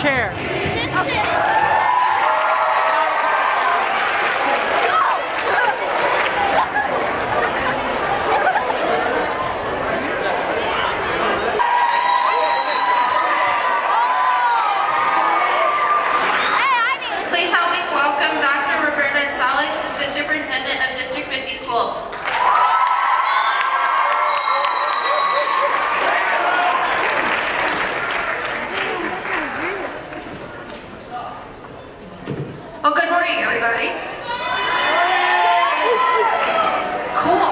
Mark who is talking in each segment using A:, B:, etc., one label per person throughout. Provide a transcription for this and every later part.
A: chair.
B: Please help me welcome Dr. Roberta Selleck, the Superintendent of District 50 Schools. Well, good morning, everybody. Cool.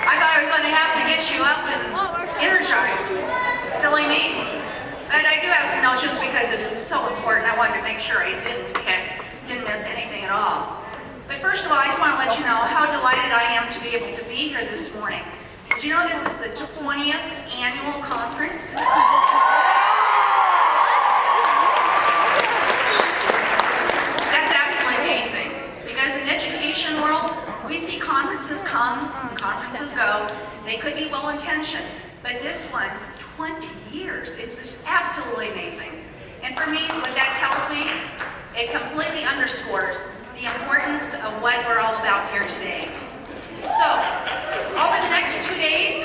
B: I thought I was going to have to get you up and energized. Silly me. And I do have some notes just because this is so important. I wanted to make sure I didn't miss anything at all. But first of all, I just want to let you know how delighted I am to be able to be here this morning. Did you know this is the 20th annual conference? That's absolutely amazing. Because in the education world, we see conferences come and conferences go. They could be well-intentioned, but this one, 20 years, it's just absolutely amazing. And for me, what that tells me, it completely underscores the importance of what we're all about here today. So, over the next 2 days,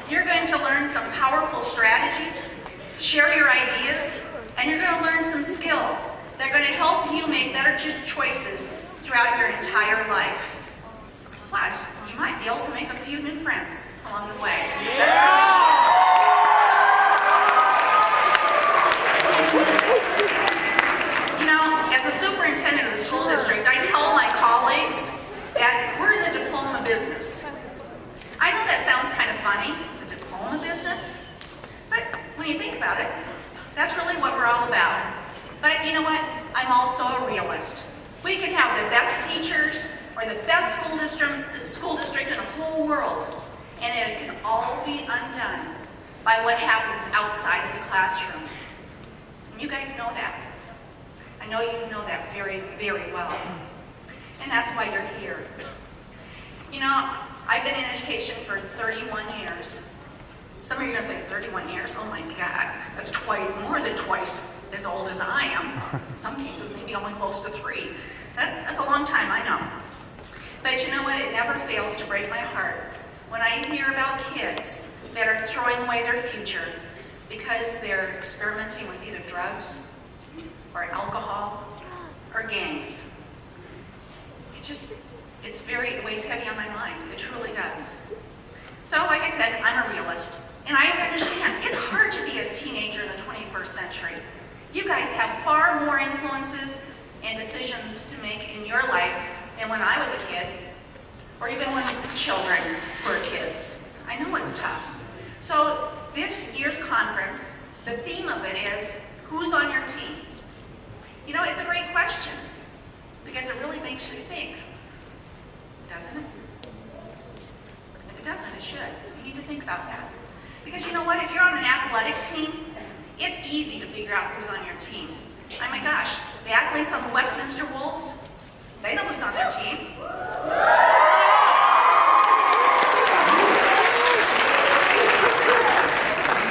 B: you're going to learn some powerful strategies, share your ideas, and you're going to learn some skills that are going to help you make better choices throughout your entire life. Plus, you might be able to make a few new friends along the way. That's really cool. You know, as a superintendent of the school district, I tell my colleagues that we're in the diploma business. I know that sounds kind of funny, the diploma business, but when you think about it, that's really what we're all about. But you know what? I'm also a realist. We can have the best teachers or the best school district in the whole world, and it can all be undone by what happens outside of the classroom. And you guys know that. I know you know that very, very well. And that's why you're here. You know, I've been in education for 31 years. Some of you are going to say 31 years. Oh my God, that's more than twice as old as I am. In some cases, maybe only close to 3. That's a long time, I know. But you know what? It never fails to break my heart when I hear about kids that are throwing away their future because they're experimenting with either drugs or alcohol or gangs. It weighs heavy on my mind. It truly does. So, like I said, I'm a realist. And I understand it's hard to be a teenager in the 21st century. You guys have far more influences and decisions to make in your life than when I was a kid, or even when children were kids. I know it's tough. So this year's conference, the theme of it is, who's on your team? You know, it's a great question, because it really makes you think, doesn't it? If it doesn't, it should. You need to think about that. Because you know what, if you're on an athletic team, it's easy to figure out who's on your team. Oh my gosh, the athletes on the Westminster Wolves, they know who's on their team.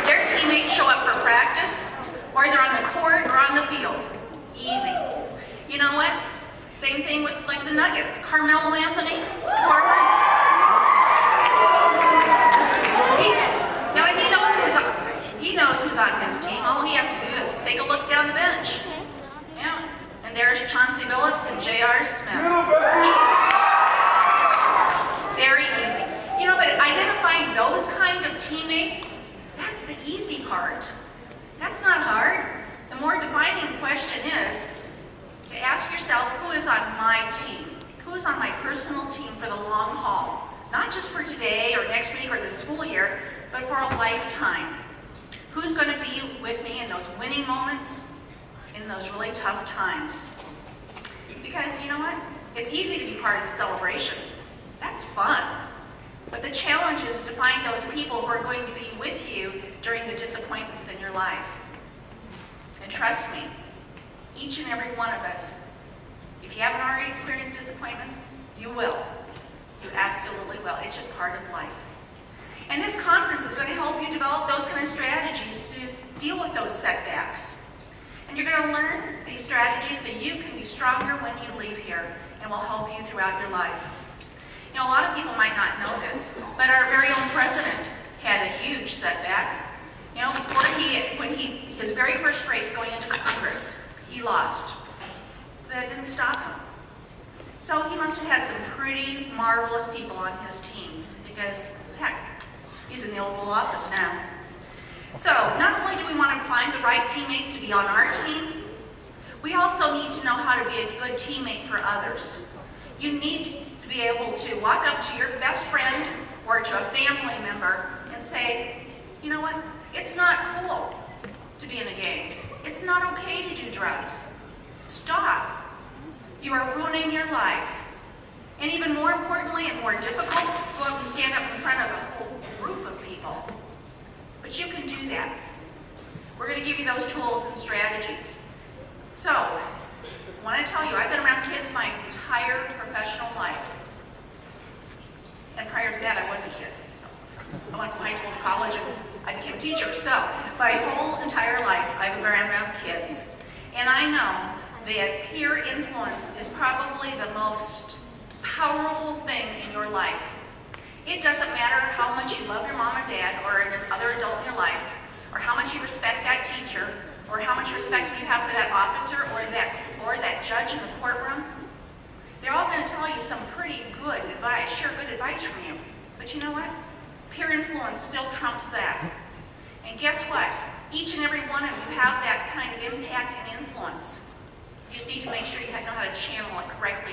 B: Their teammates show up for practice, or they're on the court or on the field. Easy. You know what? Same thing with like the Nuggets. Carmelo Anthony, Parker. He knows who's on his team. All he has to do is take a look down the bench. Yeah. And there's Chauncey Billups and J.R. Smith. Easy. Very easy. You know, but identifying those kind of teammates, that's the easy part. That's not hard. The more defining question is to ask yourself, who is on my team? Who's on my personal team for the long haul? Not just for today or next week or the school year, but for a lifetime. Who's going to be with me in those winning moments, in those really tough times? Because you know what? It's easy to be part of the celebration. That's fun. But the challenge is to find those people who are going to be with you during the disappointments in your life. And trust me, each and every one of us, if you haven't already experienced disappointments, you will. You absolutely will. It's just part of life. And this conference is going to help you develop those kind of strategies to deal with those setbacks. And And you're going to learn these strategies so you can be stronger when you leave here and will help you throughout your life. You know, a lot of people might not know this, but our very own president had a huge setback. You know, his very first race going into Congress, he lost. That didn't stop him. So he must have had some pretty marvelous people on his team because, heck, he's in the Oval Office now. So not only do we want to find the right teammates to be on our team, we also need to know how to be a good teammate for others. You need to be able to walk up to your best friend or to a family member and say, you know what, it's not cool to be in a gang. It's not okay to do drugs. Stop. You are ruining your life. And even more importantly and more difficult, go up and stand up in front of a whole group of people. But you can do that. We're going to give you those tools and strategies. So, I want to tell you, I've been around kids my entire professional life. And prior to that, I was a kid. So, I went from high school to college and I became a teacher. So, my whole entire life, I've been around kids. And I know that peer influence is probably the most powerful thing in your life. It doesn't matter how much you love your mom and dad or another adult in your life, or how much you respect that teacher, or how much respect you have for that officer or that judge in the courtroom. They're all going to tell you some pretty good advice, share good advice from you. But you know what? Peer influence still trumps that. And guess what? Each and every one of you have that kind of impact and influence. You just need to make sure you know how to channel it correctly.